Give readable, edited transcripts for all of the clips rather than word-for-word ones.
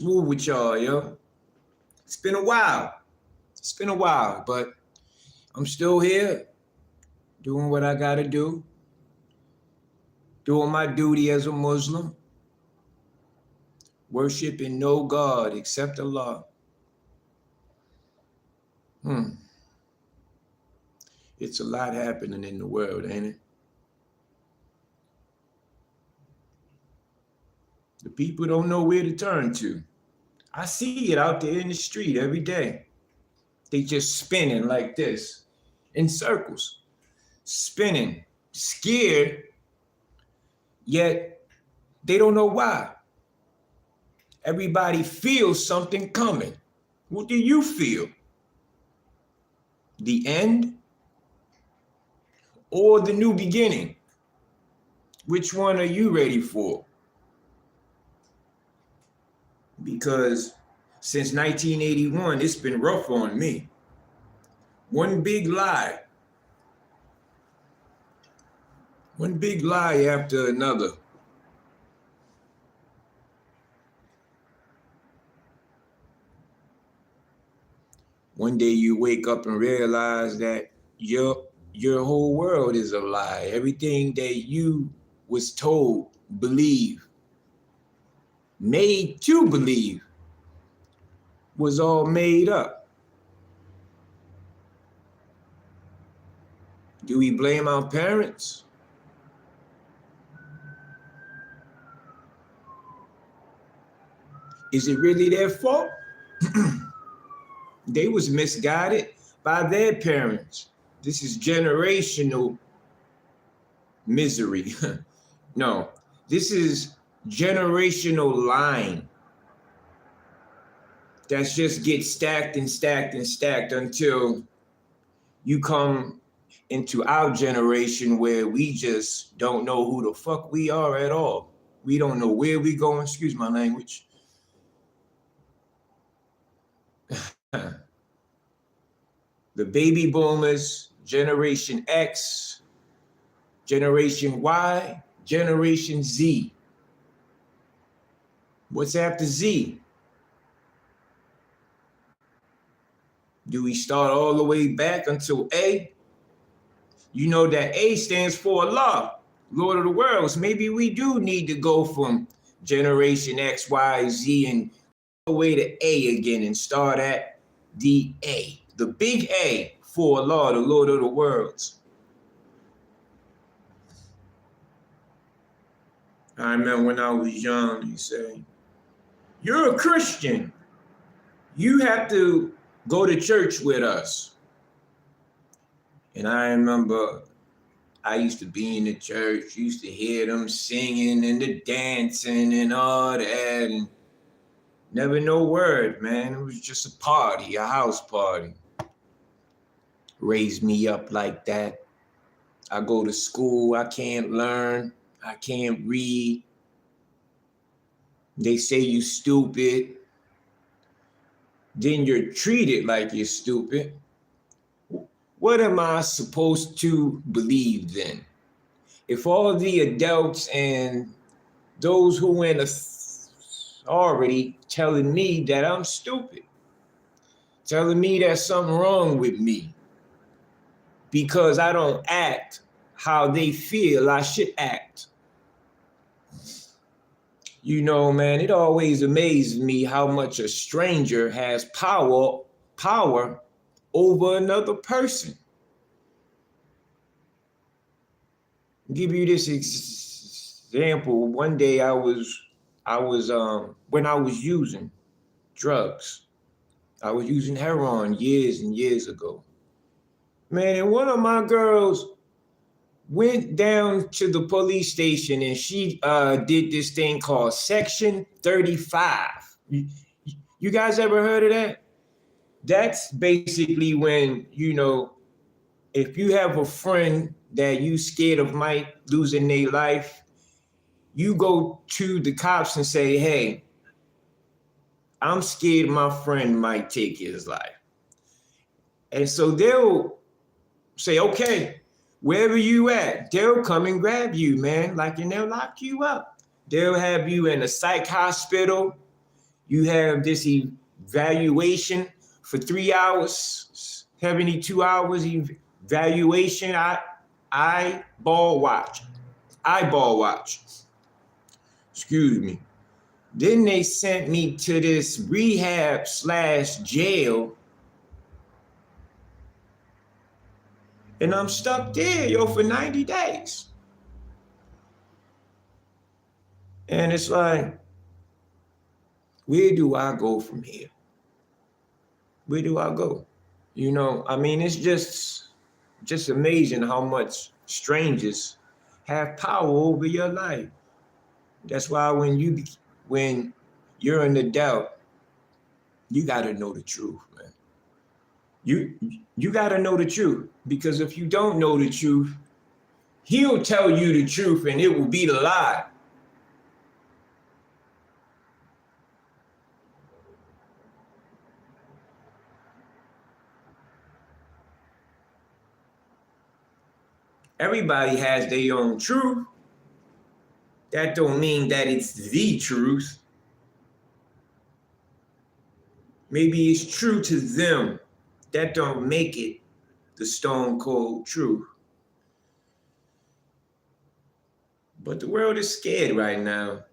Move with y'all, yo. It's been a while. It's been a while, but I'm still here doing what I gotta do, doing my duty as a Muslim, worshiping no God except Allah. It's a lot happening in the world, ain't it? The people don't know where to turn to. I see it out there in the street every day. They just spinning like this in circles, spinning, scared, yet they don't know why. Everybody feels something coming. What do you feel? The end or the new beginning? Which one are you ready for? Because since 1981, it's been rough on me. One big lie after another. One day you wake up and realize that your whole world is a lie. Everything that you was told, believe, made to believe, was all made up. Do we blame our parents? Is it really their fault? They was misguided by their parents. This is generational misery. No, this is generational lying. That's just get stacked and stacked and stacked until you come into our generation where we just don't know who the fuck we are at all. We don't know where we going, excuse my language. The baby boomers, Generation X, Generation Y, Generation Z. What's after Z? Do we start all the way back until A? You know that A stands for Allah, Lord of the worlds. Maybe we do need to go from Generation X, Y, Z and go away to A again and start at the A, the big A for Allah, the Lord of the worlds. I remember when I was young, he said, "You're a Christian. You have to go to church with us." And I remember I used to be in the church, used to hear them singing and the dancing and all that, and never no word, man. It was just a party, a house party. Raised me up like that. I go to school, I can't learn, I can't read. They say you stupid. Then you're treated like you're stupid. What am I supposed to believe then? If all the adults and those who in authority telling me that I'm stupid, telling me there's something wrong with me because I don't act how they feel I should act. You know, man, it always amazes me how much a stranger has power over another person. I'll give you this example. One day I was when I was using drugs. I was using heroin years and years ago. Man, and one of my girls went down to the police station and she did this thing called Section 35. You guys ever heard of that? That's basically when, you know, if you have a friend that you scared of might losing their life, you go to the cops and say, "Hey, I'm scared my friend might take his life." And so they'll say, "Okay, wherever you at," they'll come and grab you, man, and they'll lock you up. They'll have you in a psych hospital. You have this evaluation for 3 hours, 72 hours evaluation. Eyeball watch. Excuse me. Then they sent me to this rehab/jail. And I'm stuck there, for 90 days. And it's like, where do I go from here? Where do I go? It's just amazing how much strangers have power over your life. That's why when you're in the doubt, you gotta know the truth, man. You gotta know the truth, because if you don't know the truth, he'll tell you the truth and it will be the lie. Everybody has their own truth. That don't mean that it's the truth. Maybe it's true to them. That don't make it the stone cold truth. But the world is scared right now.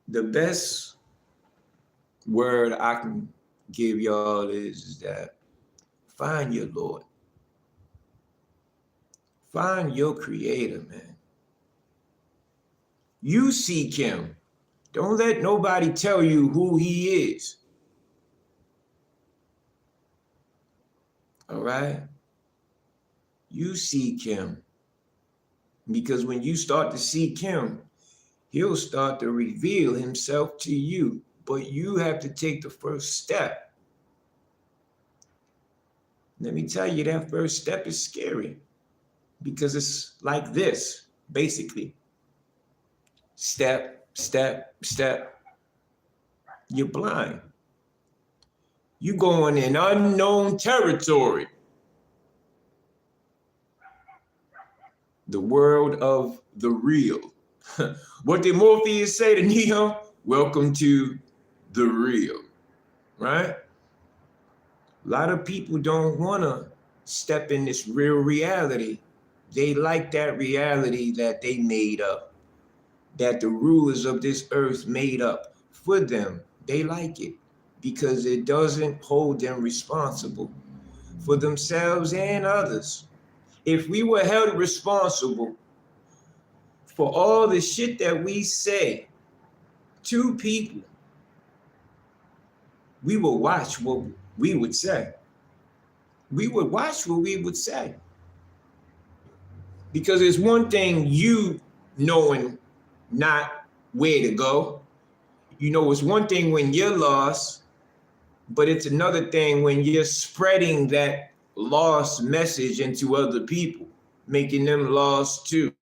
The best word I can give y'all is that find your Lord. Find your creator, man. You seek him. Don't let nobody tell you who he is. All right? You seek him. Because when you start to seek him, he'll start to reveal himself to you. But you have to take the first step. Let me tell you, that first step is scary. Because it's like this, basically. Step, step, step. You're blind. You going in unknown territory. The world of the real. What did Morpheus say to Neo? Welcome to the real, right? A lot of people don't want to step in this real reality. They like that reality that they made up, that the rulers of this earth made up for them. They like it because it doesn't hold them responsible for themselves and others. If we were held responsible for all the shit that we say to people, we would watch what we would say. We would watch what we would say. Because it's one thing you knowing not where to go. It's one thing when you're lost, but it's another thing when you're spreading that lost message into other people, making them lost too.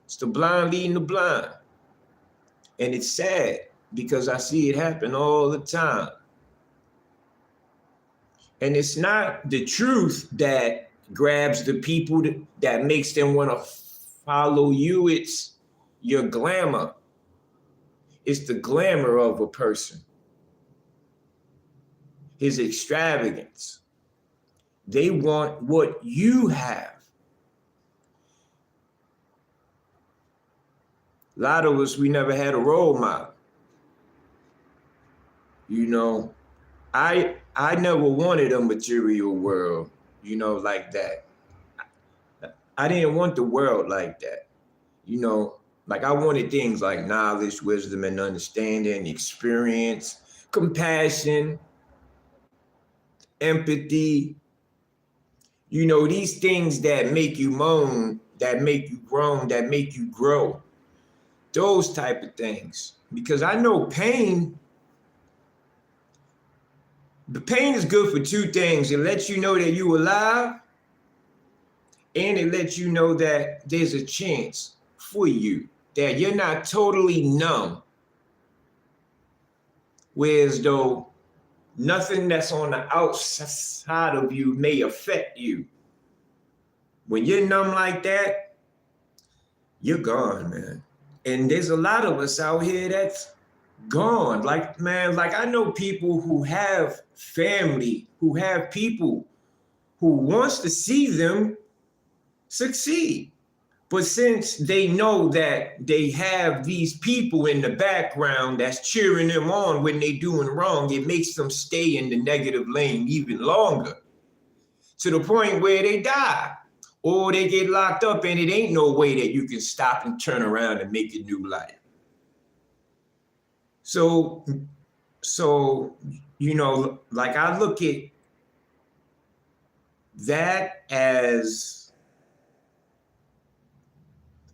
It's the blind leading the blind. And it's sad because I see it happen all the time. And it's not the truth that grabs the people that makes them want to follow you. It's your glamour. It's the glamour of a person. His extravagance. They want what you have. A lot of us, we never had a role model. I never wanted a material world, like that. I didn't want the world like that. Like I wanted things like knowledge, wisdom, and understanding, experience, compassion, empathy. These things that make you moan, that make you groan, that make you grow. Those type of things. Because I know pain. The pain is good for two things. It lets you know that you're alive, and it lets you know that there's a chance for you, that you're not totally numb. Whereas though nothing that's on the outside of you may affect you. When you're numb like that, you're gone, man. And there's a lot of us out here that's gone. Like, man, like I know people who have family, who have people who wants to see them succeed. But since they know that they have these people in the background that's cheering them on when they're doing wrong, it makes them stay in the negative lane even longer, to the point where they die or they get locked up, and it ain't no way that you can stop and turn around and make a new life. So, you know, like I look at that as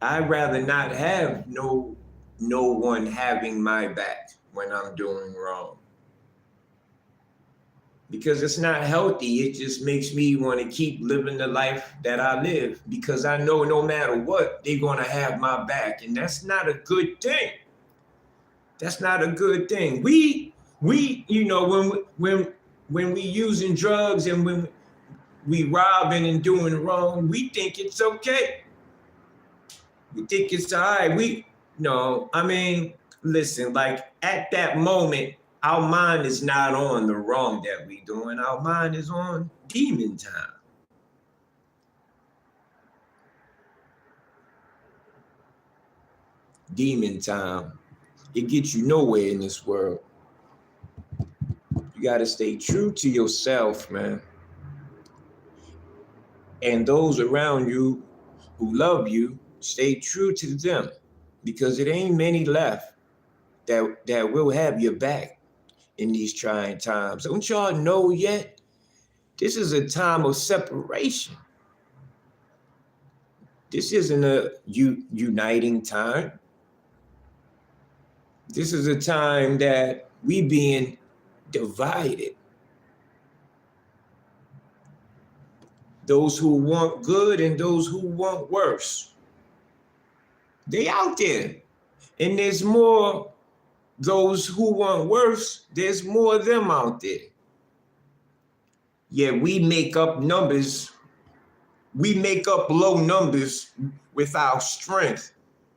I'd rather not have no one having my back when I'm doing wrong. Because it's not healthy. It just makes me want to keep living the life that I live, because I know no matter what, they're going to have my back. And that's not a good thing. That's not a good thing. We you know, when we using drugs and when we robbing and doing wrong, we think it's okay. We think it's all right. No, I mean, listen, like at that moment, our mind is not on the wrong that we doing. Our mind is on demon time. Demon time. It gets you nowhere in this world. You got to stay true to yourself, man. And those around you who love you, stay true to them, because it ain't many left that will have your back in these trying times. Don't y'all know yet? This is a time of separation. This isn't a uniting time. This is a time that we being divided. Those who want good and those who want worse. They out there. And there's more those who want worse. There's more of them out there. Yeah, we make up numbers. We make up low numbers with our strength,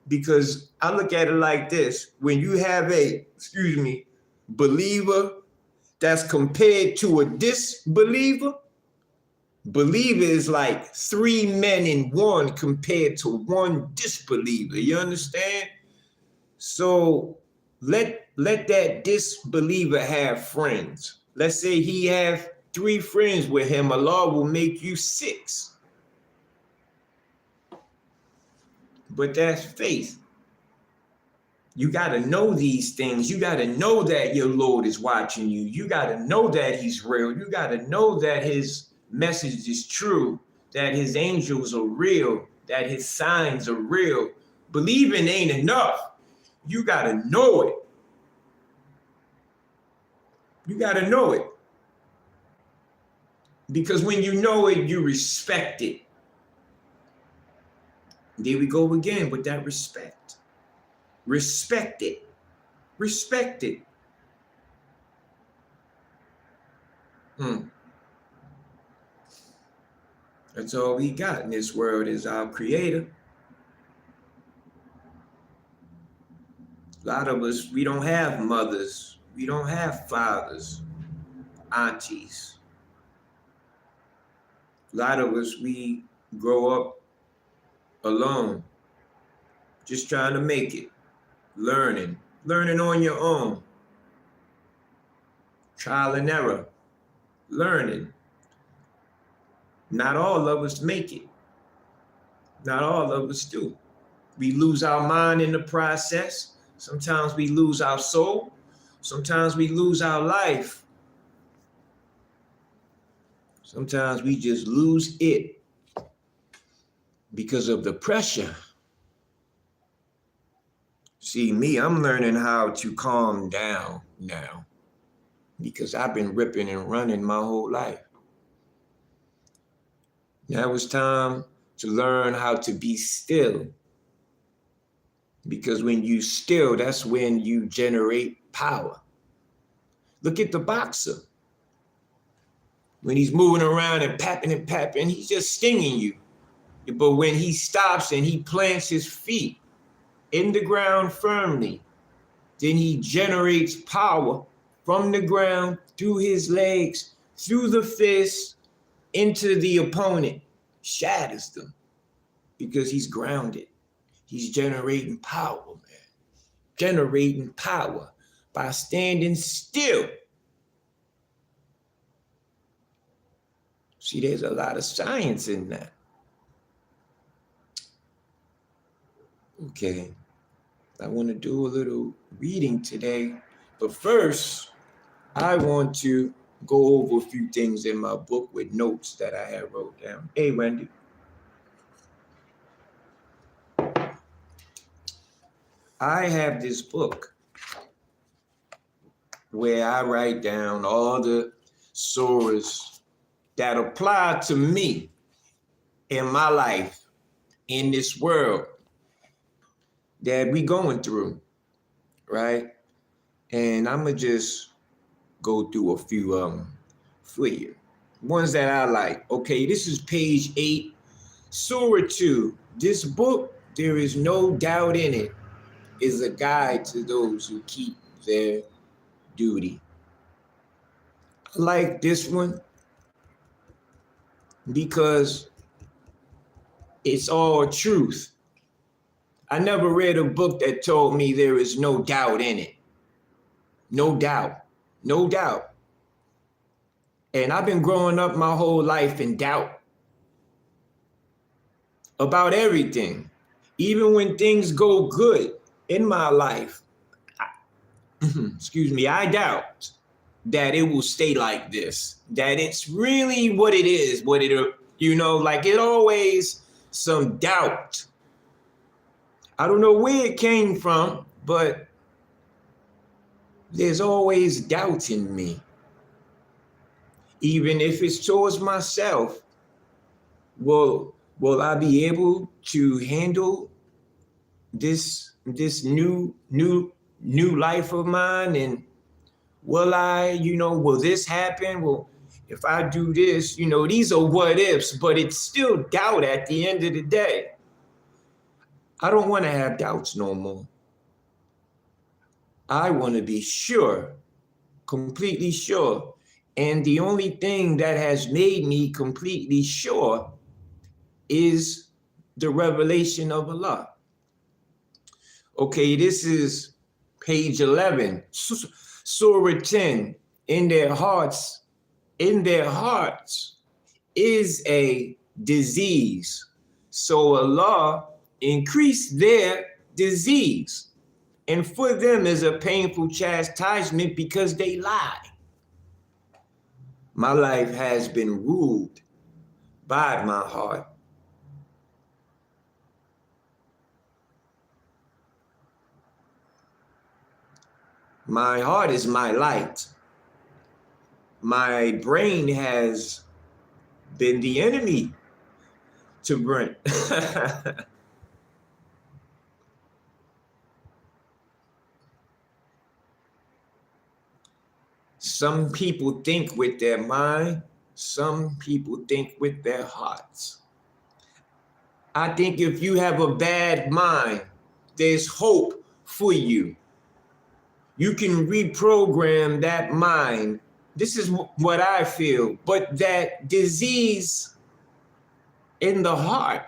because I look at it like this. When you have a, believer that's compared to a disbeliever, believer is like 3 men in one compared to one disbeliever. You understand? So let that disbeliever have friends. Let's say he have 3 friends with him. Allah will make you 6. But that's faith. You got to know these things. You got to know that your Lord is watching you. You got to know that he's real. You got to know that his message is true, that his angels are real, that his signs are real. Believing ain't enough. You got to know it. You got to know it. Because when you know it, you respect it. There we go again with that respect. Respect it. Respect it. That's all we got in this world is our Creator. A lot of us, we don't have mothers. We don't have fathers, aunties. A lot of us, we grow up alone, just trying to make it, learning on your own, trial and error, learning. Not all of us make it. Not all of us do. We lose our mind in the process. Sometimes we lose our soul. Sometimes we lose our life. Sometimes we just lose it because of the pressure. See, me, I'm learning how to calm down now, because I've been ripping and running my whole life. Now it's time to learn how to be still. Because when you still, that's when you generate power. Look at the boxer. When he's moving around and papping, he's just stinging you. But when he stops and he plants his feet, in the ground firmly. Then he generates power from the ground through his legs, through the fist, into the opponent, shatters them because he's grounded. He's generating power, man. Generating power by standing still. See, there's a lot of science in that. Okay, I want to do a little reading today, but first, I want to go over a few things in my book with notes that I had wrote down. Hey, Wendy. I have this book where I write down all the surahs that apply to me in my life, in this world that we going through, right? And I'm gonna just go through a few for you. Ones that I like. Okay, this is page 8, Surah 2. This book, there is no doubt in it, is a guide to those who keep their duty. I like this one because it's all truth. I never read a book that told me there is no doubt in it. No doubt. No doubt. And I've been growing up my whole life in doubt about everything. Even when things go good in my life, I doubt that it will stay like this, that it's really what it is, like it always some doubt. I don't know where it came from, but there's always doubt in me. Even if it's towards myself, will I be able to handle this new life of mine? And will this happen? Well, if I do this, these are what ifs, but it's still doubt at the end of the day. I don't want to have doubts no more. I want to be sure, completely sure. And the only thing that has made me completely sure is the revelation of Allah. Okay, this is page 11, Surah 10. In their hearts is a disease. So Allah increased their disease. And for them is a painful chastisement because they lie. My life has been ruled by my heart. My heart is my light. My brain has been the enemy to Brent. Some people think with their mind, some people think with their hearts. I think if you have a bad mind, there's hope for you. You can reprogram that mind. This is what I feel. But that disease in the heart,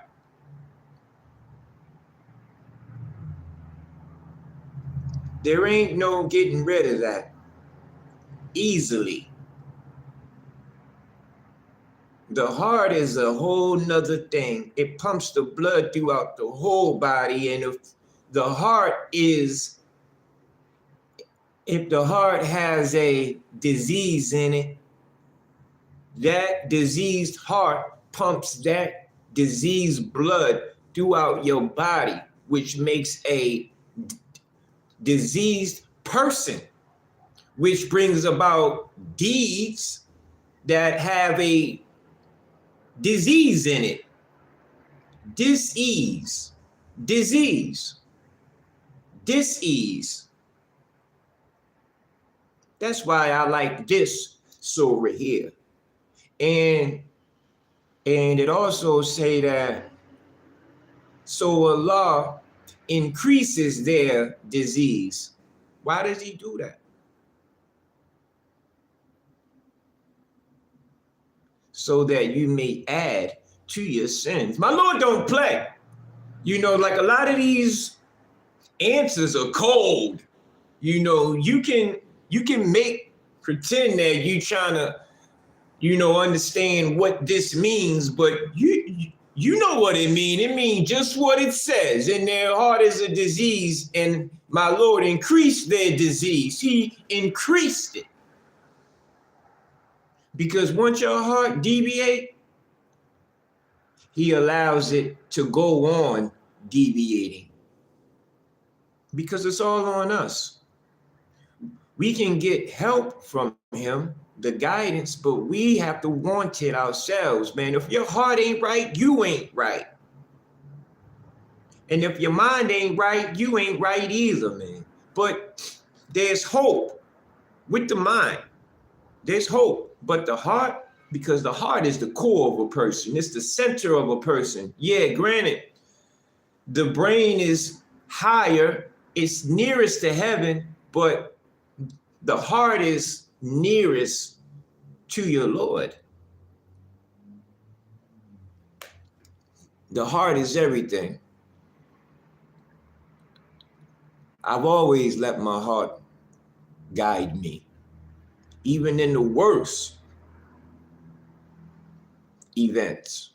there ain't no getting rid of that easily. The heart is a whole nother thing. It pumps the blood throughout the whole body. And if the heart has a disease in it, that diseased heart pumps that diseased blood throughout your body, which makes a diseased person, which brings about deeds that have a disease in it. Disease. That's why I like this surah here. And it also say that, so Allah increases their disease. Why does he do that? So that you may add to your sins. My Lord don't play. You know, like a lot of these answers are cold. You know, you can pretend that you trying to, understand what this means, but you know what it means. It means just what it says. In their heart is a disease, and my Lord increased their disease. He increased it. Because once your heart deviate, he allows it to go on deviating. Because it's all on us. We can get help from him, the guidance, but we have to want it ourselves, man. If your heart ain't right, you ain't right. And if your mind ain't right, you ain't right either, man. But there's hope with the mind. There's hope. But the heart, because the heart is the core of a person. It's the center of a person. Yeah, granted, the brain is higher. It's nearest to heaven, but the heart is nearest to your Lord. The heart is everything. I've always let my heart guide me, even in the worst events,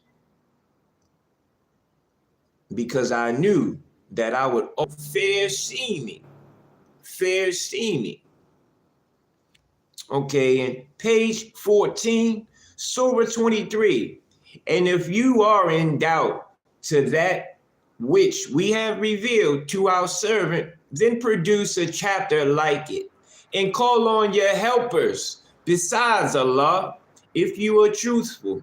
because I knew that I would fair see me. Okay, and page 14, Surah 23. And if you are in doubt to that which we have revealed to our servant, then produce a chapter like it and call on your helpers besides Allah if you are truthful.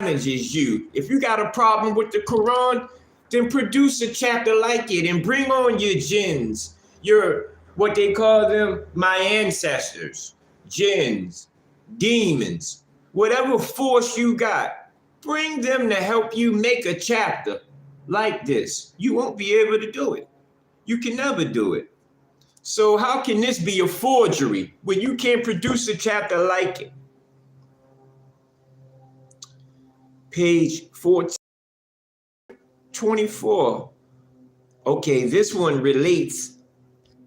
Challenges you. If you got a problem with the Quran, then produce a chapter like it and bring on your jinns, your, what they call them, my ancestors, jinns, demons, whatever force you got, bring them to help you make a chapter like this. You won't be able to do it. You can never do it. So how can this be a forgery when you can't produce a chapter like it? Page 24. Okay, this one relates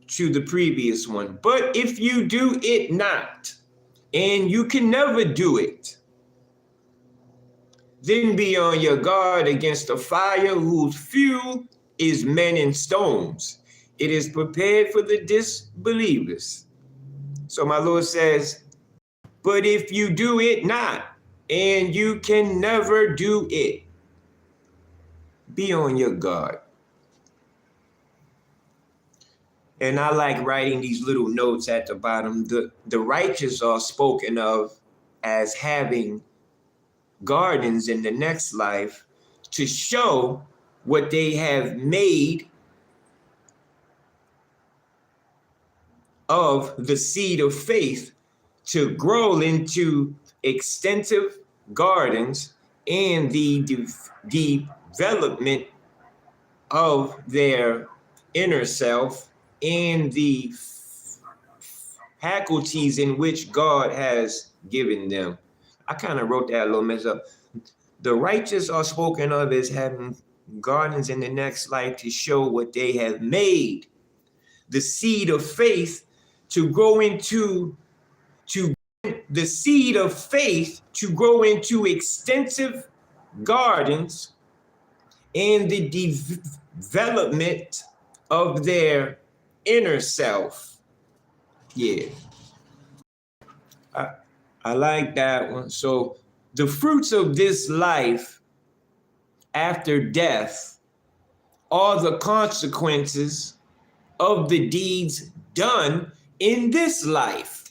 to the previous one. But if you do it not, and you can never do it, then be on your guard against a fire whose fuel is men and stones. It is prepared for the disbelievers. So my Lord says, but if you do it not, and you can never do it, be on your guard. And I like writing these little notes at the bottom. The righteous are spoken of as having gardens in the next life to show what they have made of the seed of faith to grow into extensive gardens and the development of their inner self and the faculties in which God has given them. I kind of wrote that a little mess up. The righteous are spoken of as having gardens in the next life to show what they have made. The seed of faith to grow into, the seed of faith to grow into extensive gardens and the development of their inner self. Yeah. I like that one. So the fruits of this life after death are the consequences of the deeds done in this life.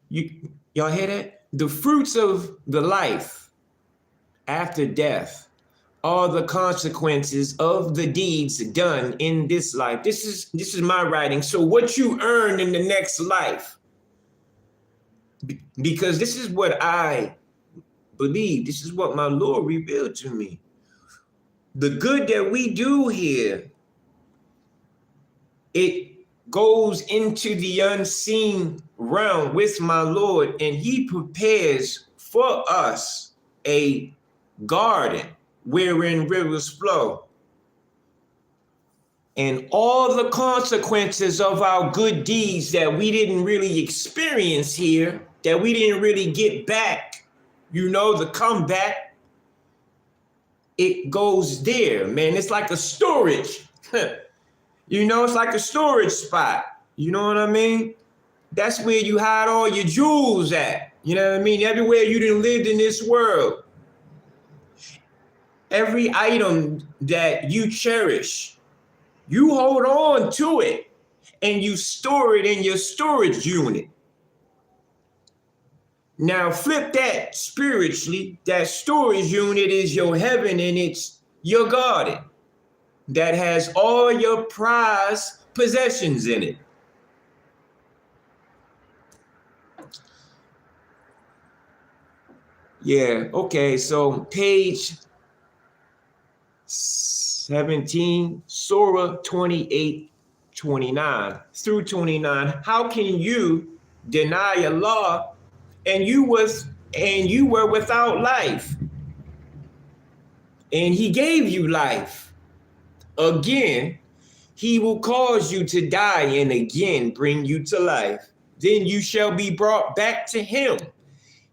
Y'all hear that? The fruits of the life after death are the consequences of the deeds done in this life. This is my writing. So what you earn in the next life, because this is what I believe. This is what my Lord revealed to me. The good that we do here, it goes into the unseen realm with my Lord, and he prepares for us a garden wherein rivers flow. And all the consequences of our good deeds that we didn't really experience here, that we didn't really get back, the comeback, it goes there, man. It's like a storage. It's like a storage spot. You know what I mean? That's where you hide all your jewels at. You know what I mean? Everywhere you done lived in this world. Every item that you cherish, you hold on to it and you store it in your storage unit. Now flip that spiritually. That storage unit is your heaven, and it's your garden that has all your prized possessions in it. Yeah, okay, so page 17, Surah 28, 29 through 29. How can you deny Allah and you were without life? And he gave you life. Again, he will cause you to die and again bring you to life. Then you shall be brought back to him.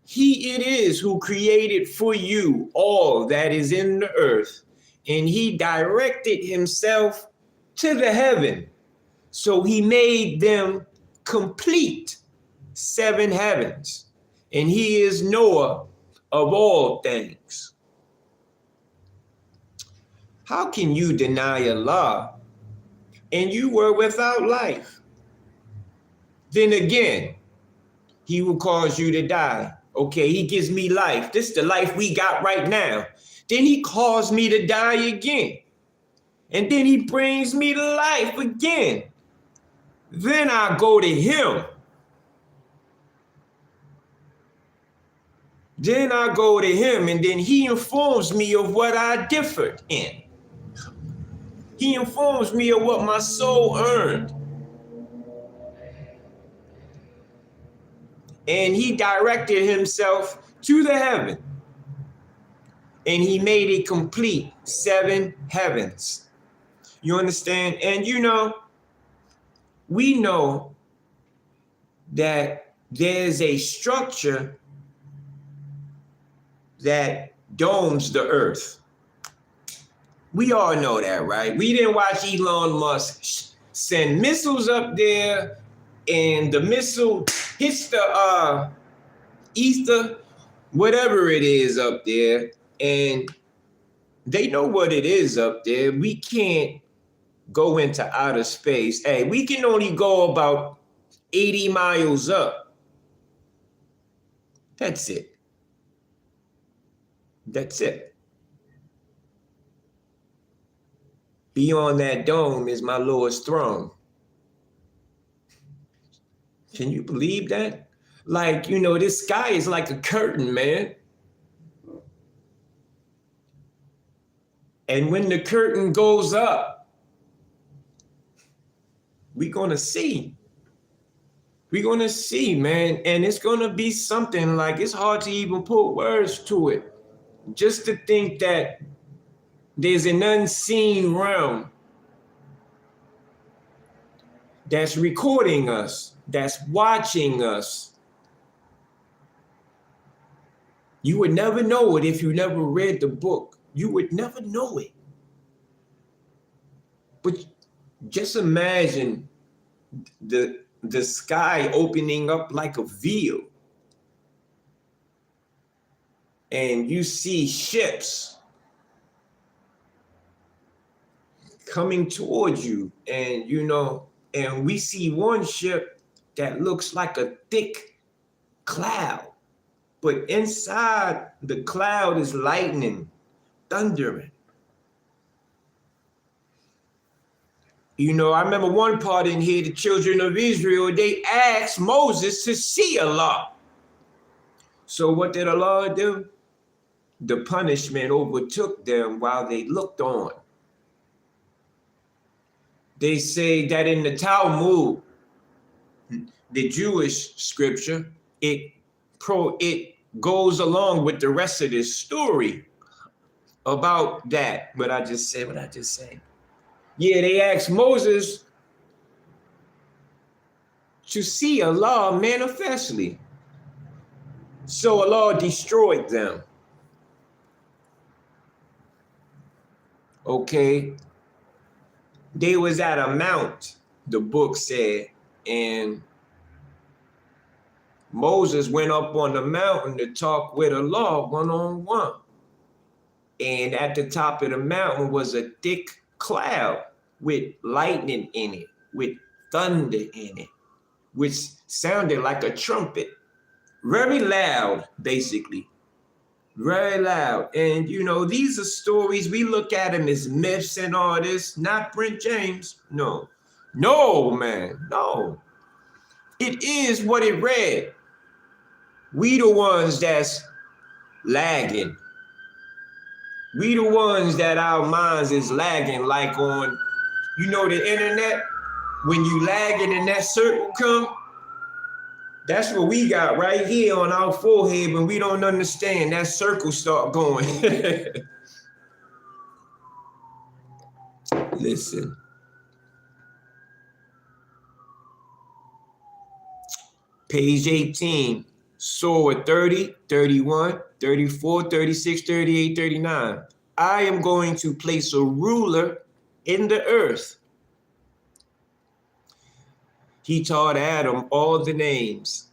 He it is who created for you all that is in the earth, and he directed himself to the heaven. So he made them complete 7 heavens, and he is knower of all things. How can you deny Allah and you were without life? Then again, he will cause you to die. Okay, he gives me life. This is the life we got right now. Then he caused me to die again. And then he brings me to life again. Then I go to him. Then I go to him, and then he informs me of what I differed in. He informs me of what my soul earned. And he directed himself to the heaven. And he made it complete 7 heavens. You understand? And we know that there's a structure that domes the earth. We all know that, right? We didn't watch Elon Musk send missiles up there, and the missile hits the ether, whatever it is up there, and they know what it is up there. We can't go into outer space. Hey, we can only go about 80 miles up. That's it. That's it. Beyond that dome is my Lord's throne. Can you believe that? Like, this sky is like a curtain, man. And when the curtain goes up, we're going to see. We're going to see, man. And it's going to be something like, it's hard to even put words to it. Just to think that there's an unseen realm that's recording us, that's watching us. You would never know it if you never read the book. You would never know it. But just imagine the sky opening up like a veil. And you see ships coming towards you. And, and we see one ship that looks like a thick cloud. But inside the cloud is lightning, thundering. I remember one part in here, the children of Israel, they asked Moses to see Allah. So what did Allah do? the punishment overtook them while they looked on. They say that in the Talmud, the Jewish scripture, it goes along with the rest of this story about that. What I just said. Yeah, they asked Moses to see Allah manifestly. So Allah destroyed them. Okay. They was at a mount, the book said, and Moses went up on the mountain to talk with Allah one-on-one. And at the top of the mountain was a thick cloud with lightning in it, with thunder in it, which sounded like a trumpet. Very loud, basically. Very loud. And, these are stories, we look at them as myths and all this. Not Brent James. No. No, man. No. It is what it read. We the ones that's lagging. We the ones that our minds is lagging, like on, the internet. When you lagging and that circle come, that's what we got right here on our forehead when we don't understand. That circle start going. Listen. Page 18, Surah 30, 31, 34, 36, 38, 39. I am going to place a ruler in the earth. He taught Adam all the names.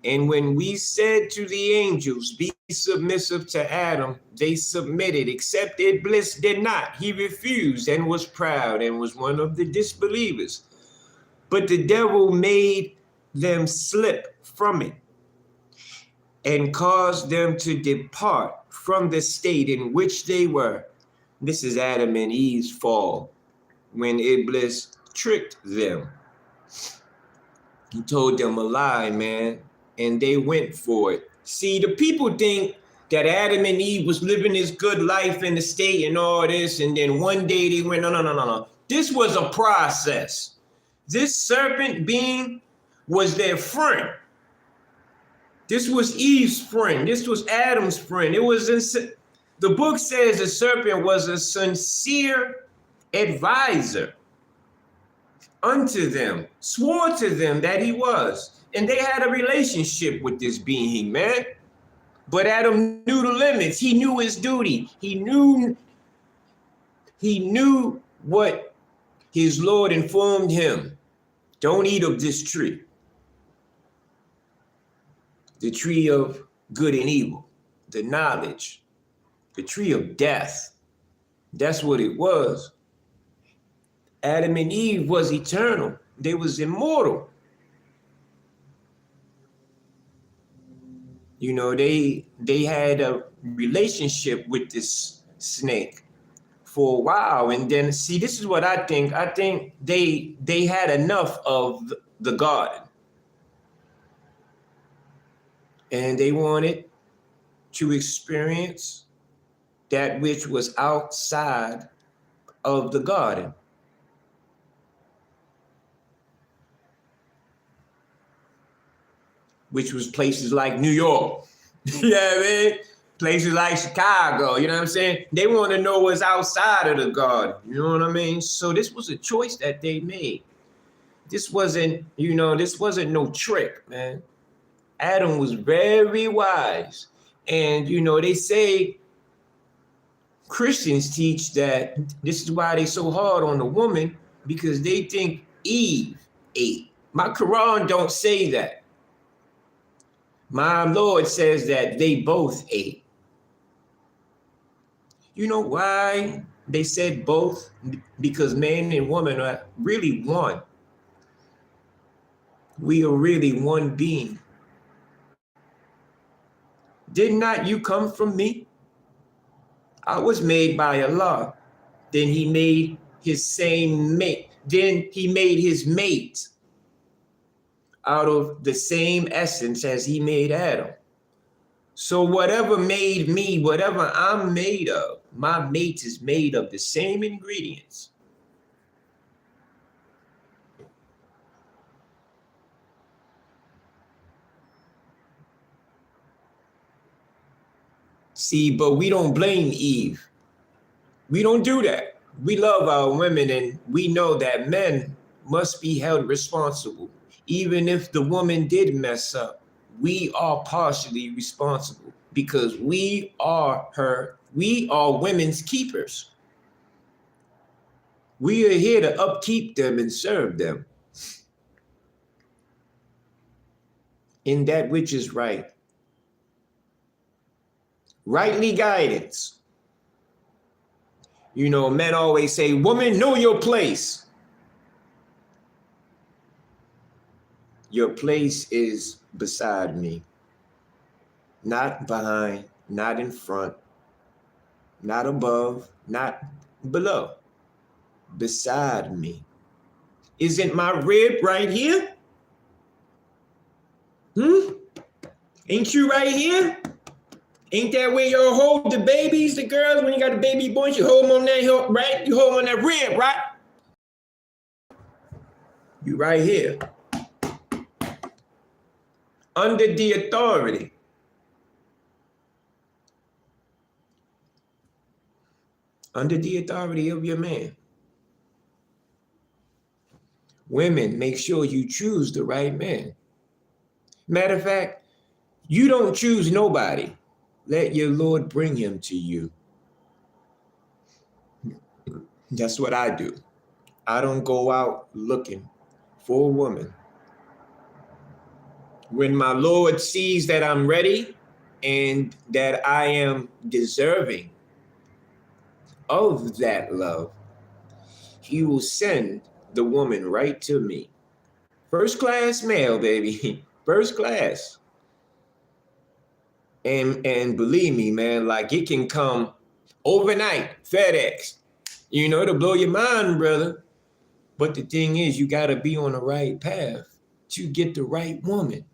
And when we said to the angels, be submissive to Adam, they submitted, except Iblis did not. He refused and was proud and was one of the disbelievers. But the devil made them slip from it and caused them to depart from the state in which they were. This is Adam and Eve's fall, when Iblis tricked them. He told them a lie, man, and they went for it. See, the people think that Adam and Eve was living this good life in the state and all this, and then one day they went, no. This was a process. This serpent being was their friend. This was Eve's friend. This was Adam's friend. The book says the serpent was a sincere advisor unto them, swore to them that he was. And they had a relationship with this being, man. But Adam knew the limits. He knew his duty. He knew what his Lord informed him. Don't eat of this tree. The tree of good and evil, the knowledge, the tree of death. That's what it was. Adam and Eve was eternal. They was immortal. They had a relationship with this snake for a while. And then, see, this is what I think. I think they had enough of the garden. And they wanted to experience that which was outside of the garden. Which was places like New York. You know what I mean? Places like Chicago, you know what I'm saying? They want to know what's outside of the garden. You know what I mean? So this was a choice that they made. This wasn't no trick, man. Adam was very wise. And, they say Christians teach that this is why they so hard on the woman, because they think Eve ate. My Quran don't say that. My Lord says that they both ate. You know why they said both? Because man and woman are really one. We are really one being. Did not you come from me? I was made by Allah. Then he made his same mate. Then he made his mate out of the same essence as he made Adam. So whatever made me, whatever I'm made of, my mate is made of the same ingredients. See, but we don't blame Eve. We don't do that. We love our women, and we know that men must be held responsible. Even if the woman did mess up, we are partially responsible because we are women's keepers. We are here to upkeep them and serve them in that which is right. Rightly guidance. You know, men always say, woman, know your place. Your place is beside me, not behind, not in front, not above, not below, beside me. Isn't my rib right here? Ain't you right here? Ain't that where you hold the babies, the girls, when you got the baby boys, you hold them on that, right? You hold them on that rib, right? You right here. Under the authority. Under the authority of your man. Women, make sure you choose the right man. Matter of fact, you don't choose nobody. Let your Lord bring him to you. That's what I do. I don't go out looking for a woman. When my Lord sees that I'm ready and that I am deserving of that love, he will send the woman right to me. First class mail, baby. First class. And believe me, man, like it can come overnight, FedEx. You know, to blow your mind, brother. But the thing is, you got to be on the right path to get the right woman.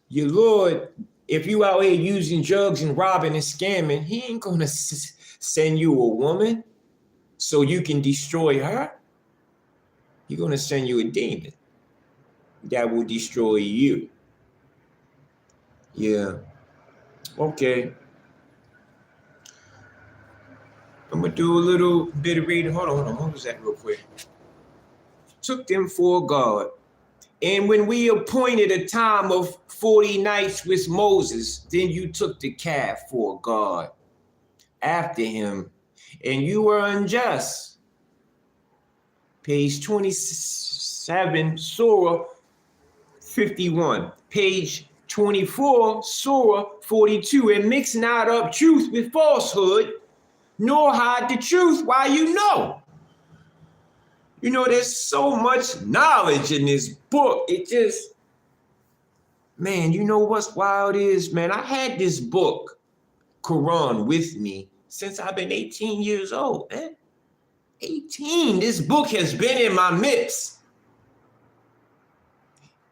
Your Lord, if you out here using drugs and robbing and scamming, he ain't going to send you a woman so you can destroy her. He's going to send you a demon that will destroy you. Yeah. Okay. I'm going to do a little bit of reading. Hold on. What was that real quick? Took them for God. And when we appointed a time of 40 nights with Moses, then you took the calf for God after him, and you were unjust. Page 27, Surah 51. Page 24, Surah 42. And mix not up truth with falsehood, nor hide the truth while you know. You know, there's so much knowledge in this book. It just, man, you know what's wild is, man, I had this book, Quran, with me since I've been 18 years old, man. 18. This book has been in my midst.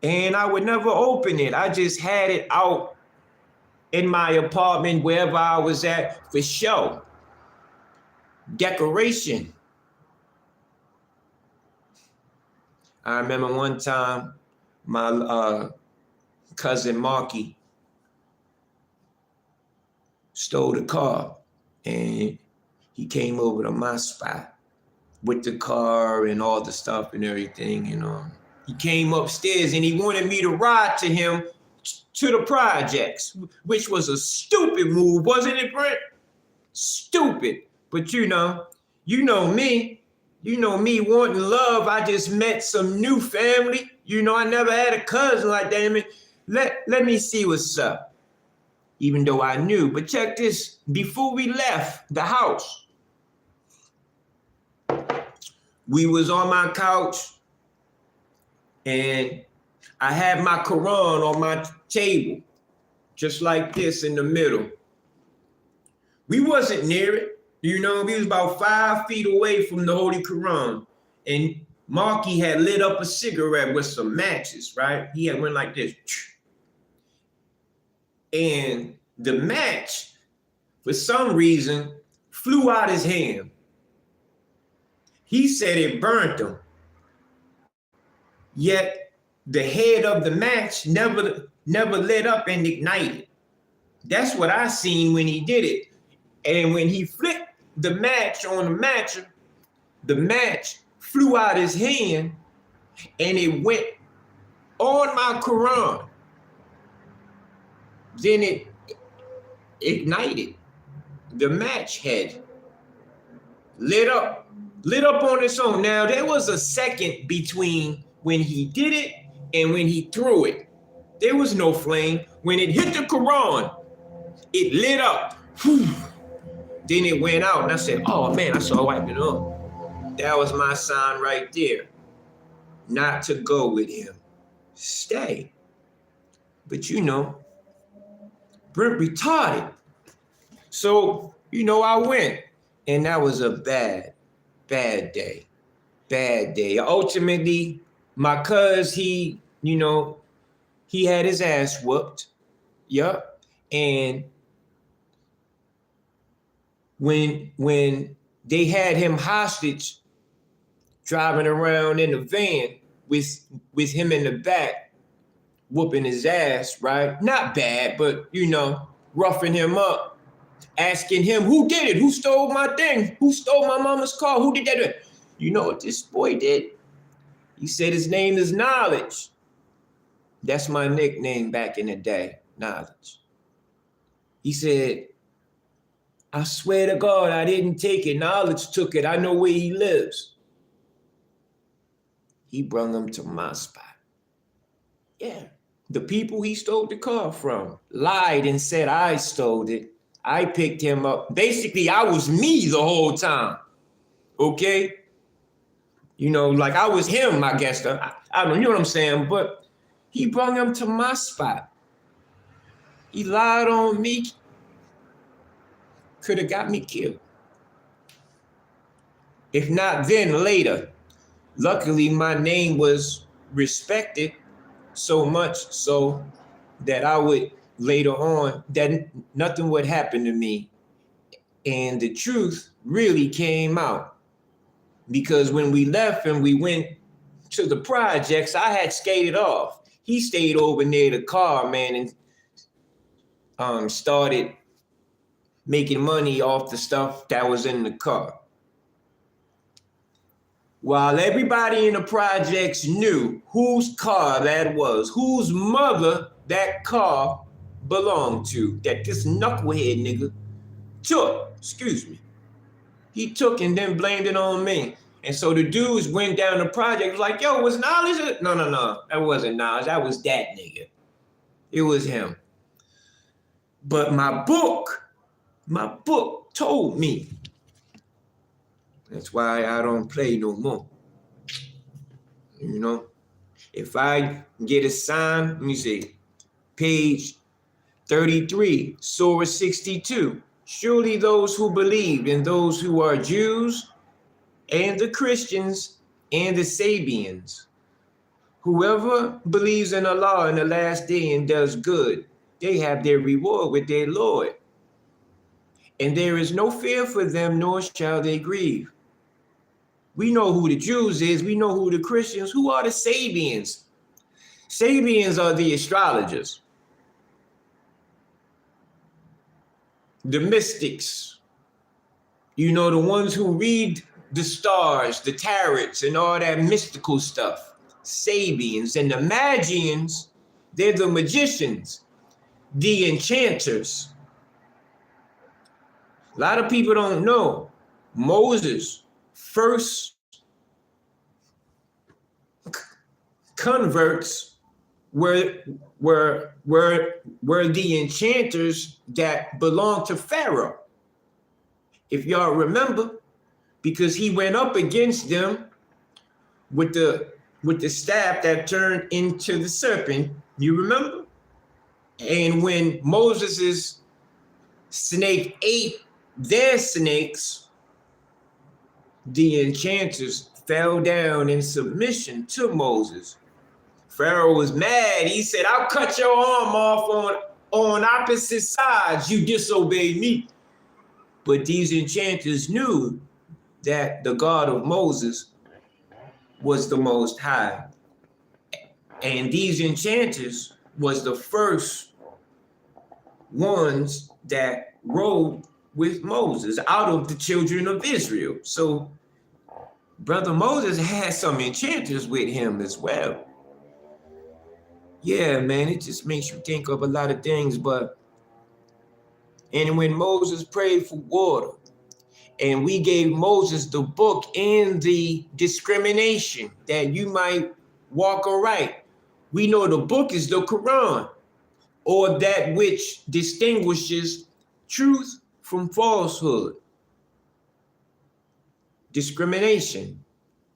And I would never open it. I just had it out in my apartment, wherever I was at, for show. Decoration. I remember one time my cousin Marky stole the car, and he came over to my spot with the car and all the stuff and everything, you know. He came upstairs and he wanted me to ride to him to the projects, which was a stupid move, wasn't it, Brent? Stupid. But you know me. You know me wanting love. I just met some new family. You know, I never had a cousin like that. I mean, let me see what's up. Even though I knew. But check this. Before we left the house, we was on my couch and I had my Quran on my table, just like this in the middle. We wasn't near it. You know, we was about 5 feet away from the Holy Quran. And Marky had lit up a cigarette with some matches, right? He had went like this. And the match, for some reason, flew out his hand. He said it burnt him. Yet the head of the match never lit up and ignited. That's what I seen when he did it. And when he flicked the match on the match flew out his hand and it went on my Quran. Then it ignited. The match head lit up on its own. Now, there was a second between when he did it and when he threw it. There was no flame. When it hit the Quran, it lit up. Whew. Then it went out, and I said, oh man, I saw wiping up. That was my sign right there. Not to go with him. Stay. But you know, Brent retarded. So, you know, I went, and that was a bad day. Bad day. Ultimately, my cuz, he had his ass whooped. Yup. And when they had him hostage driving around in the van with him in the back, whooping his ass, right? Not bad, but, you know, roughing him up, asking him, who did it? Who stole my thing? Who stole my mama's car? Who did that? You know what this boy did? He said his name is Knowledge. That's my nickname back in the day, Knowledge. He said, I swear to God, I didn't take it. Knowledge took it. I know where he lives. He brought him to my spot. Yeah. The people he stole the car from lied and said I stole it. I picked him up. Basically, I was me the whole time. Okay? You know, like I was him, I guess. I don't know, you know what I'm saying? But he brought him to my spot. He lied on me. Could have got me killed. If not then, later. Luckily, my name was respected so much so that I would later on, that nothing would happen to me. And the truth really came out. Because when we left and we went to the projects, I had skated off. He stayed over near the car, man, and started making money off the stuff that was in the car. While everybody in the projects knew whose car that was, whose mother that car belonged to, that this knucklehead nigga took, he took and then blamed it on me. And so the dudes went down the project, was like, yo, was Knowledge? No, that wasn't Knowledge, that was that nigga. It was him. But my book told me. That's why I don't play no more. You know, if I get a sign, let me see, page 33, Surah 62. Surely those who believe and those who are Jews and the Christians and the Sabians, whoever believes in Allah in the last day and does good, they have their reward with their Lord. And there is no fear for them, nor shall they grieve. We know who the Jews is. We know who the Christians. Who are the Sabians? Sabians are the astrologers, the mystics. You know, the ones who read the stars, the tarots, and all that mystical stuff. Sabians. And the Magians, they're the magicians, the enchanters. A lot of people don't know Moses' first converts were the enchanters that belonged to Pharaoh. If y'all remember, because he went up against them with the staff that turned into the serpent. You remember? And when Moses's snake ate their snakes, the enchanters fell down in submission to Moses. Pharaoh was mad. He said, I'll cut your arm off on opposite sides, you disobeyed me. But these enchanters knew that the God of Moses was the Most High. And these enchanters was the first ones that rode with Moses out of the children of Israel. So Brother Moses had some enchanters with him as well. Yeah, man, it just makes you think of a lot of things. And when Moses prayed for water, and we gave Moses the book and the discrimination that you might walk aright. We know the book is the Quran, or that which distinguishes truth from falsehood. Discrimination.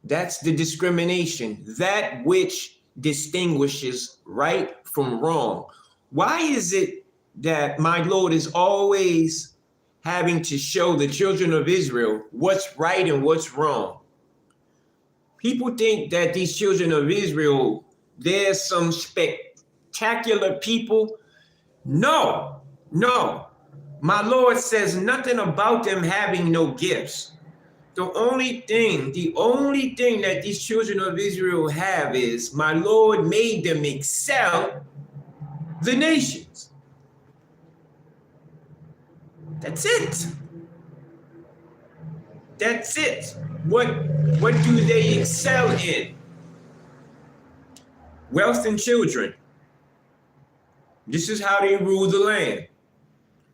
That's the discrimination. That which distinguishes right from wrong. Why is it that my Lord is always having to show the children of Israel what's right and what's wrong? People think that these children of Israel, they're some spectacular people. No. My Lord says nothing about them having no gifts. The only thing that these children of Israel have is my Lord made them excel the nations. That's it. That's it. What do they excel in? Wealth and children. This is how they rule the land.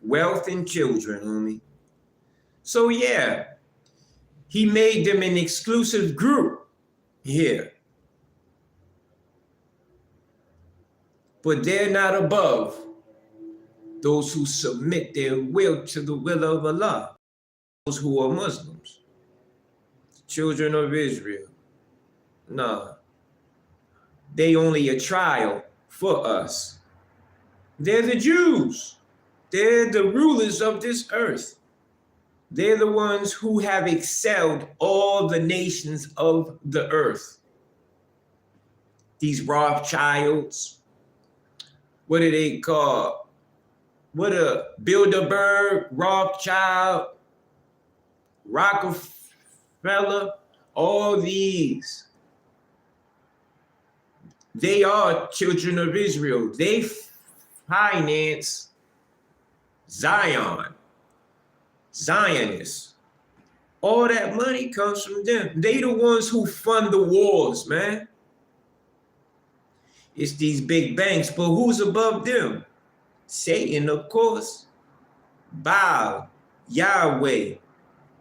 Wealth and children, homie. So yeah, he made them an exclusive group here. But they're not above those who submit their will to the will of Allah. Those who are Muslims, children of Israel. Nah, they only a trial for us. They're the Jews. They're the rulers of this earth. They're the ones who have excelled all the nations of the earth. These Rothschilds, what are they called? What a Bilderberg, Rothschild, Rockefeller, all these. They are children of Israel. They finance Zionists. All that money comes from them. They the ones who fund the wars, man. It's these big banks, but who's above them? Satan, of course. Baal, Yahweh.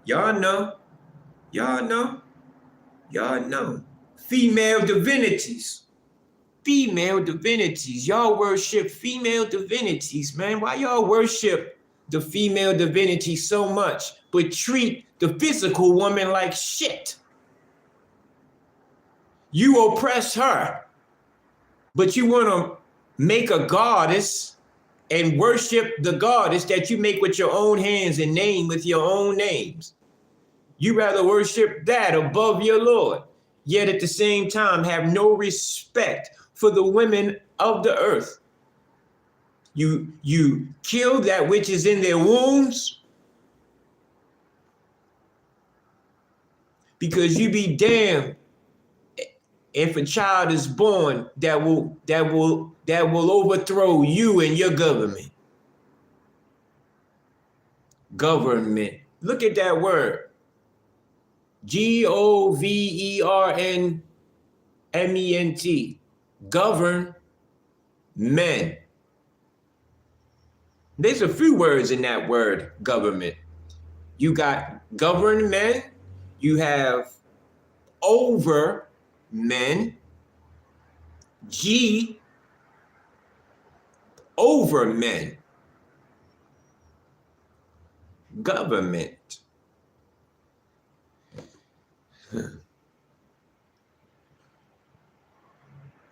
Y'all know. Female divinities. Y'all worship female divinities, man. Why y'all worship the female divinity so much, but treat the physical woman like shit? You oppress her, but you want to make a goddess and worship the goddess that you make with your own hands and name with your own names. You rather worship that above your Lord, yet at the same time have no respect for the women of the earth. You kill that which is in their wombs, because you be damned if a child is born that will overthrow you and your government. Government. Look at that word. Government. Govern men. There's a few words in that word, government. You got govern men, you have over men, over men. Government.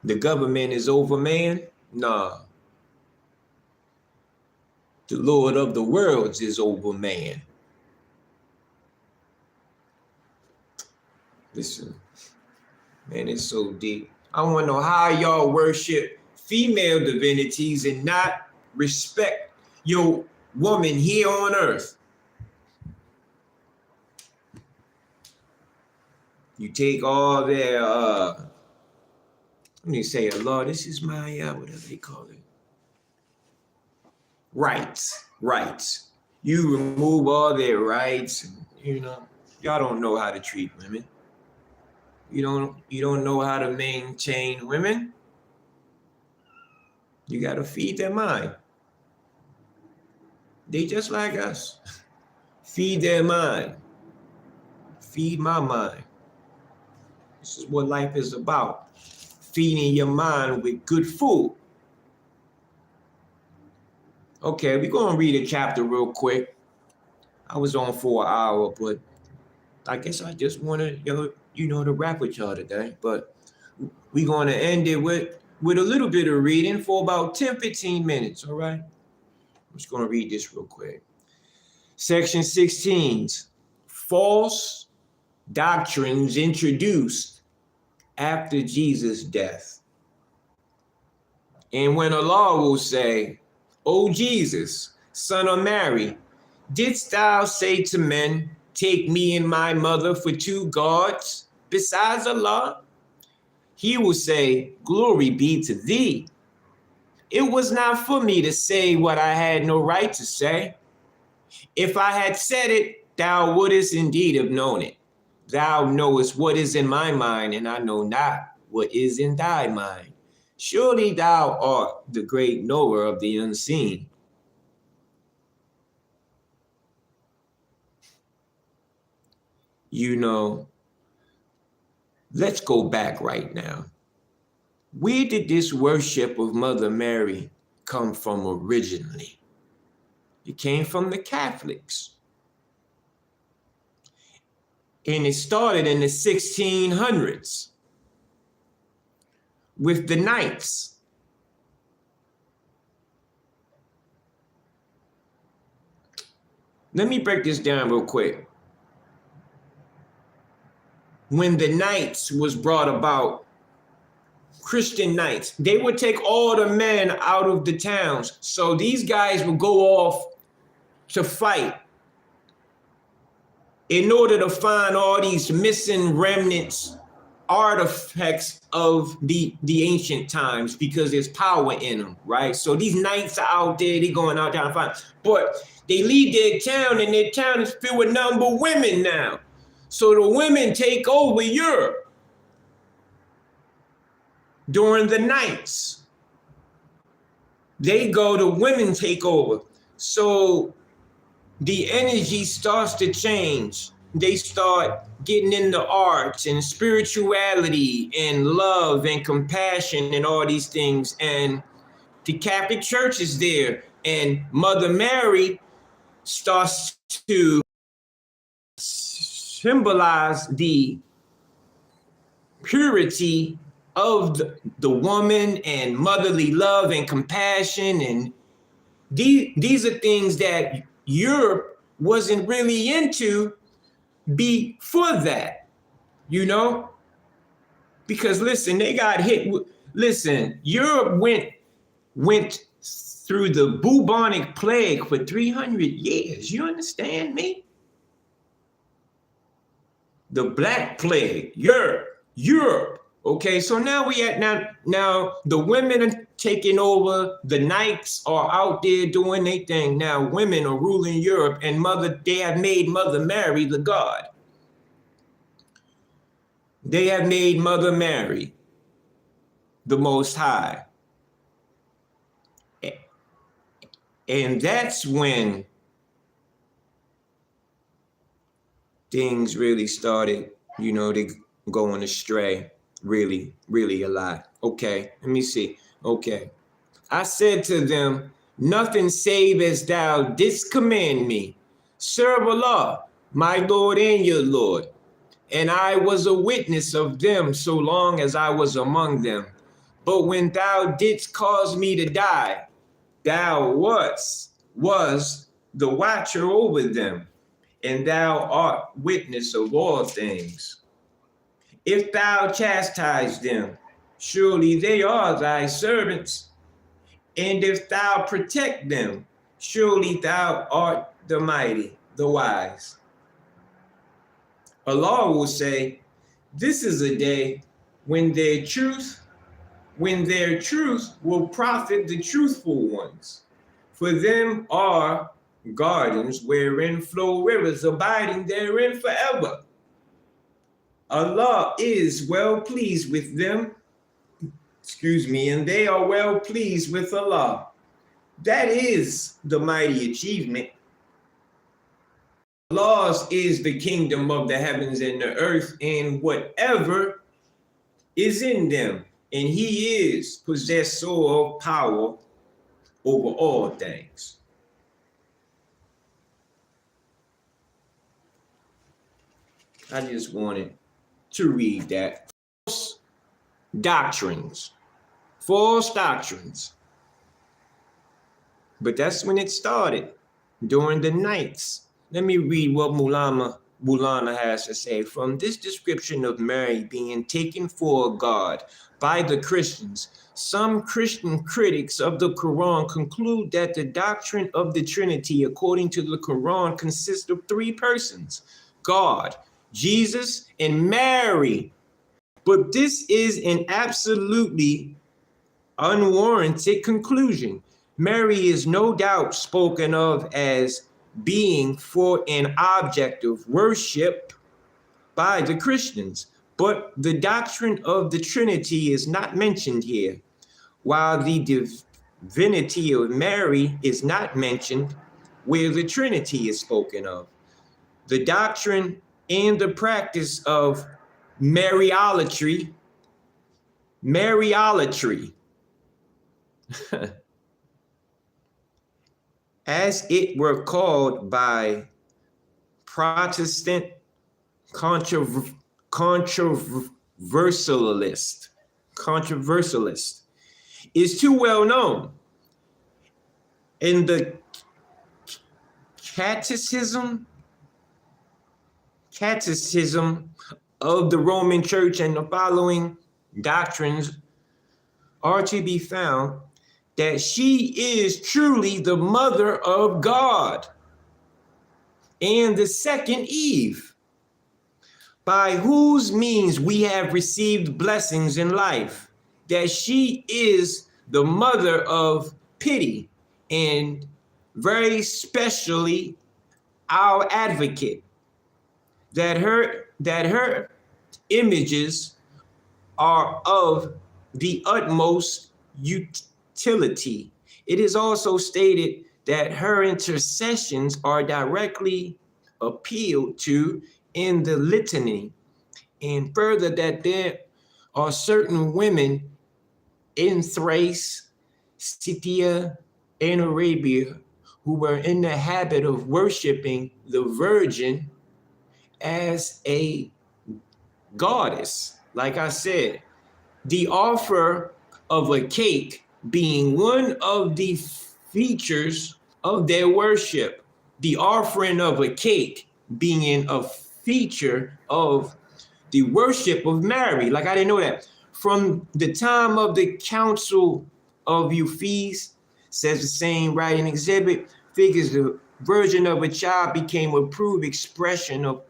The government is over man? Nah. The Lord of the worlds is over man. Listen, man, it's so deep. I want to know how y'all worship female divinities and not respect your woman here on earth. You take all their, let me say, Allah, this is my, whatever they call it, rights. You remove all their rights, and, y'all don't know how to treat women. You don't know how to maintain women. You got to feed their mind. They just like us. Feed their mind. Feed my mind. This is what life is about. Feeding your mind with good food. Okay, we're going to read a chapter real quick. I was on for an hour, but I guess I just wanted, to rap with y'all today. But we're going to end it with a little bit of reading for about 10, 15 minutes, all right? I'm just going to read this real quick. Section 16, false doctrines introduced after Jesus' death. And when Allah will say, O Jesus, son of Mary, didst thou say to men, take me and my mother for two gods besides Allah? He will say, glory be to thee. It was not for me to say what I had no right to say. If I had said it, thou wouldest indeed have known it. Thou knowest what is in my mind, and I know not what is in thy mind. Surely thou art the great knower of the unseen. Let's go back right now. Where did this worship of Mother Mary come from originally? It came from the Catholics. And it started in the 1600s with the Knights. Let me break this down real quick. When the Knights was brought about, Christian Knights, they would take all the men out of the towns. So these guys would go off to fight in order to find all these missing remnants, artifacts of the ancient times, because there's power in them, right? So these knights are out there, they going out there to find, but they leave their town, and their town is filled with nothing but women now. So the women take over Europe during the Knights. The women take over. So the energy starts to change. They start getting into arts and spirituality and love and compassion and all these things. And the Catholic Church is there. And Mother Mary starts to symbolize the purity of the woman and motherly love and compassion. And these are things that Europe wasn't really into before that, because listen, they got hit with, Europe went through the bubonic plague for 300 years. You understand me? The Black Plague, Europe. Okay, so now now the women are taking over. The Knights are out there doing their thing. Now women are ruling Europe, and they have made Mother Mary the god. They have made Mother Mary the Most High. And that's when things really started, they going astray, really, really a lot. Okay, let me see. Okay. I said to them, nothing save as thou didst command me. Serve Allah, my Lord and your Lord. And I was a witness of them so long as I was among them. But when thou didst cause me to die, thou was the watcher over them, and thou art witness of all things. If thou chastise them, surely they are thy servants. And if thou protect them, surely thou art the mighty, the wise. Allah will say, this is a day when their truth will profit the truthful ones. For them are gardens wherein flow rivers, abiding therein forever. Allah is well pleased with them, and they are well pleased with Allah. That is the mighty achievement. Allah's is the kingdom of the heavens and the earth and whatever is in them. And he is possessor of power over all things. I just wanted to read that. False doctrines. But that's when it started, during the nights. Let me read what Mulana has to say. From this description of Mary being taken for a god by the Christians, some Christian critics of the Quran conclude that the doctrine of the Trinity, according to the Quran, consists of three persons: God, Jesus, and Mary. But this is an absolutely unwarranted conclusion. Mary is no doubt spoken of as being for an object of worship by the Christians, but the doctrine of the Trinity is not mentioned here. While the divinity of Mary is not mentioned where the Trinity is spoken of. The doctrine and the practice of Mariolatry, as it were called by Protestant controversialists, is too well known. In the catechism of the Roman Church, and the following doctrines are to be found: that she is truly the mother of God and the second Eve, by whose means we have received blessings in life, that she is the mother of pity and very specially our advocate, that her images are of the utmost utility. It is also stated that her intercessions are directly appealed to in the litany, and further that there are certain women in Thrace, Scythia, and Arabia who were in the habit of worshiping the Virgin as a goddess. Like I said, the offer of a cake being one of the features of their worship. The offering of a cake being a feature of the worship of Mary. Like, I didn't know that. From the time of the Council of Euphese, says the same writing exhibit, figures the Virgin of a child became a proved expression of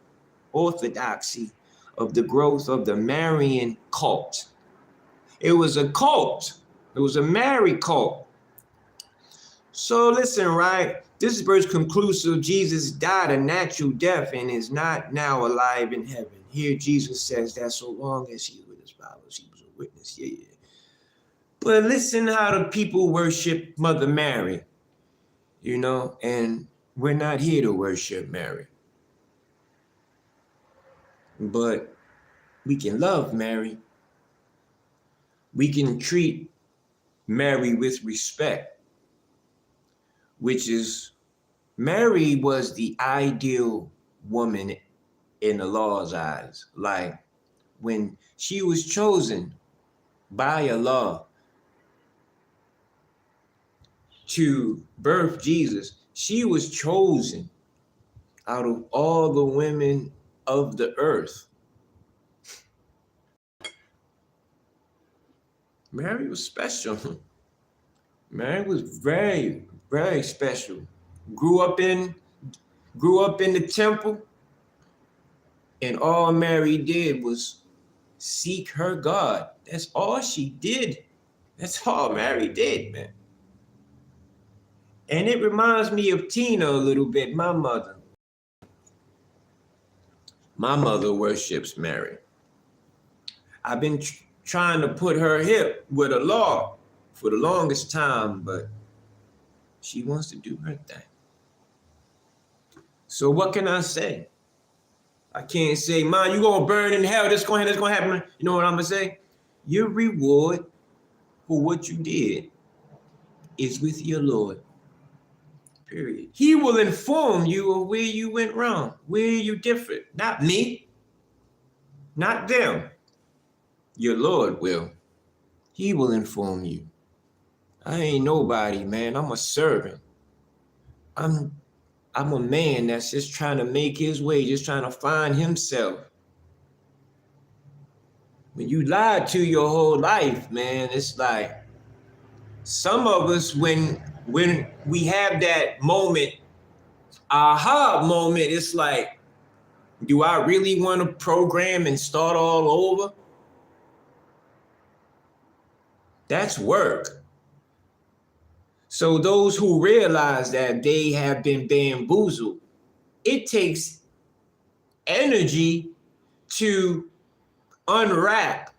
orthodoxy of the growth of the Marian cult. It was a cult. It was a Mary cult. So listen, right? This verse conclusive: Jesus died a natural death and is not now alive in heaven. Here Jesus says that so long as he was with his followers, he was a witness. Yeah. But listen how the people worship Mother Mary, and we're not here to worship Mary. But we can love Mary. We can treat Mary with respect, which is, Mary was the ideal woman in the Lord's eyes. Like, when she was chosen by Allah to birth Jesus, she was chosen out of all the women of the earth. Mary was special. Man, it was very, very special. Grew up in the temple, and all Mary did was seek her God. That's all she did. That's all Mary did, man. And it reminds me of Tina a little bit, my mother. My mother worships Mary. I've been trying to put her hip with a law for the longest time, but she wants to do her thing. So what can I say? I can't say, "Man, you gonna burn in hell. This gonna happen." You know what I'm gonna say? Your reward for what you did is with your Lord. Period. He will inform you of where you went wrong, where you different. Not me, not them. Your Lord will. He will inform you. I ain't nobody, man. I'm a servant. I'm a man that's just trying to make his way, just trying to find himself. When you lied to your whole life, man, it's like some of us, when we have that moment, aha moment, it's like, do I really want to program and start all over? That's work. So those who realize that they have been bamboozled, it takes energy to unwrap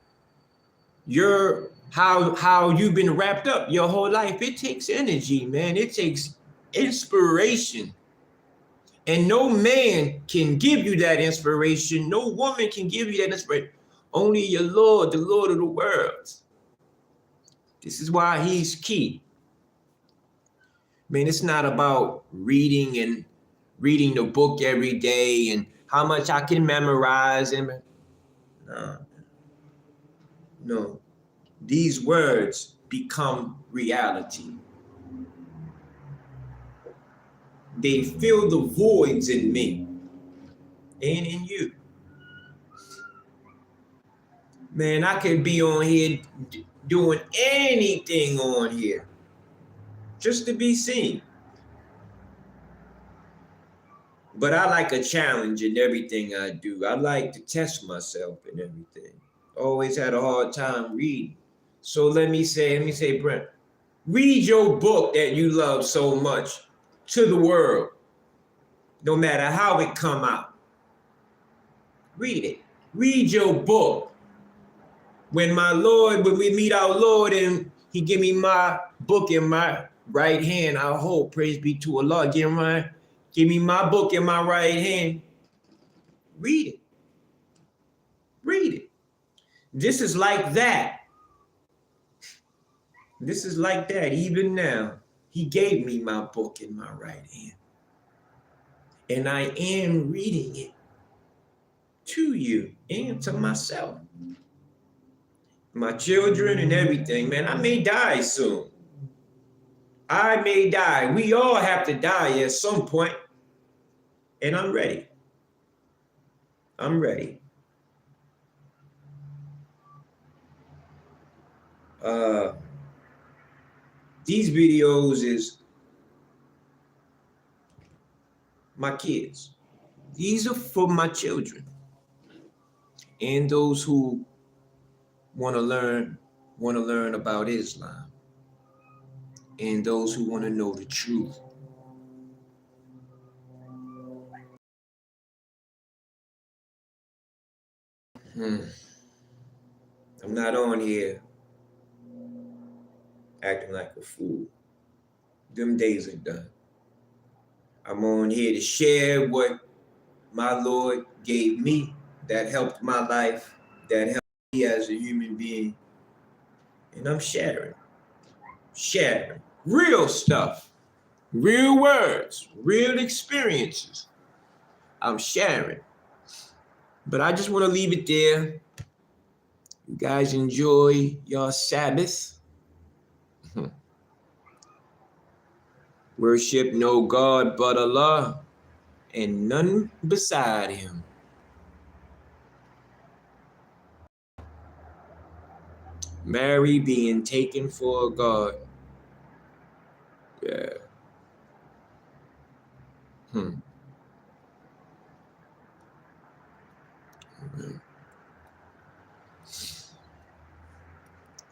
your how you've been wrapped up your whole life. It takes energy, man. It takes inspiration. And no man can give you that inspiration. No woman can give you that inspiration. Only your Lord, the Lord of the world. This is why he's key. Man, it's not about reading the book every day and how much I can memorize. No. These words become reality. They fill the voids in me and in you. Man, I could be on here doing anything on here just to be seen. But I like a challenge in everything I do. I like to test myself in everything. Always had a hard time reading. So let me say, Brent, read your book that you love so much to the world, no matter how it come out. Read it. Read your book. When we meet our Lord and he give me my book in my right hand, I hope, praise be to Allah, give me my book in my right hand. Read it. Read it. This is like that. This is like that. Even now, he gave me my book in my right hand. And I am reading it to you and to myself. My children and everything, man. I may die soon. I may die. We all have to die at some point. And I'm ready. I'm ready. These videos is my kids. These are for my children and those who want to learn about Islam, and those who want to know the truth. I'm not on here acting like a fool. Them days are done. I'm on here to share what my Lord gave me that helped my life, that helped me as a human being. And I'm sharing real stuff, real words, real experiences. I'm sharing. But I just want to leave it there. You guys enjoy your Sabbath. Worship no God but Allah and none beside him. Mary being taken for a God.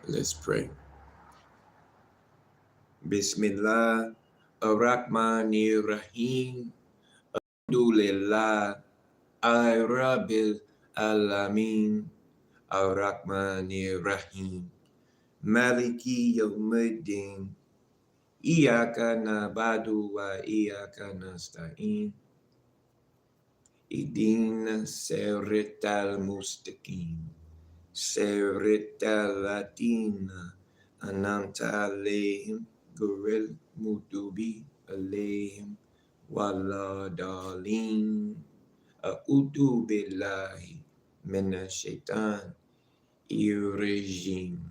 Let's pray. Bismillah ar-Rahmanir Rahim. Alhamdulillah Rabbil Alamin ar-Rahmanir Rahim. Maliki Yawmiddin. Iyaka na'budu wa iyaka nasta'in. Ihdina siratal mustaqim. Siratal ladzina an'amta 'alaihim ghairil maghdubi 'alaihim waladdallin. A'udzu billahi minasyaitonir rajim.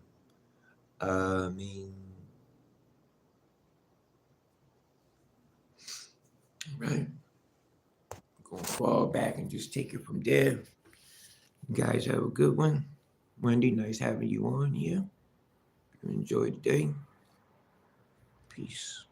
Amin. All right. Gonna fall back and just take it from there. You guys have a good one. Wendy, nice having you on here. You enjoyed the day. Peace.